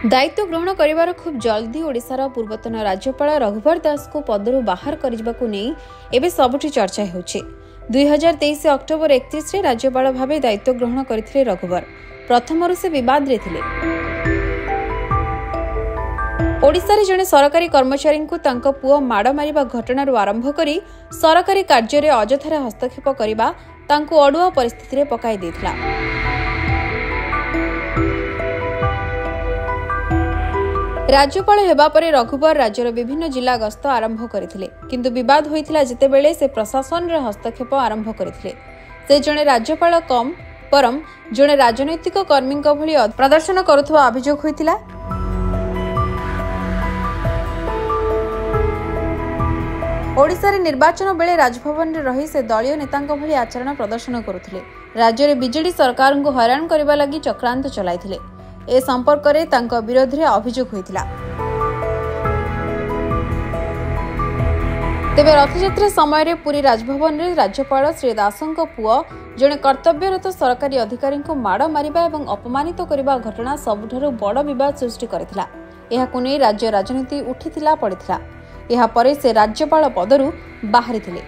दायित्व ग्रहण करिवार खूब जल्दी ओडिशार पूर्वतन राज्यपाल रघुवर दास को पदरू बाहर करने नहीं एवं सबुठी चर्चा होछि। 2023 अक्टोबर 31 रे राज्यपाल भावे दायित्व ग्रहण करथिले रघुवर। प्रथमरु से विवाद रे थिले। ओडिशारे जने सरकारी कर्मचारी को तांको पुओ माड़ मारिबा घटनारू आरंभ करी सरकारी कार्य रे अजथारे हस्तक्षेप करिबा तांको अडुआ परिस्थिति रे पकाई देथिला। राज्यपाल हेबा परे रघुवर राज्यर विभिन्न जिला गस्त आरंभ करथिले, किंतु विवाद होइथिला जेतेबेले से प्रशासन रे हस्तक्षेप आरंभ करथिले। से जणे राज्यपाल कम परम जणे राजनैतिक कर्मीक भली प्रदर्शन करुथबा अभियोग होइथिला। ओडिशा रे निर्वाचन बेले राजभवन रे रही से दलीय नेतांक भली आचरण प्रदर्शन करुथिले। राज्य रे बीजेडी सरकार को हैरान करबा लागि चक्रांत चलाइथिले। ए संपर्क रे तांको विरोध रे अभियोग होइथिला। तेबे रथयात्रा समय रे पुरी राजभवन रे राज्यपाल श्री दासंक पुओ जणे कर्तव्यरत सरकारी अधिकारी को माड़ मारिबा एवं अपमानित करबा घटना सबुठारु बड़ विवाद सृष्टि करथिला। एहाकु नै राज्य राजनीति उठिथिला पड़िथिला। एहा परे से राज्यपाल पदरू बाहरिथिले।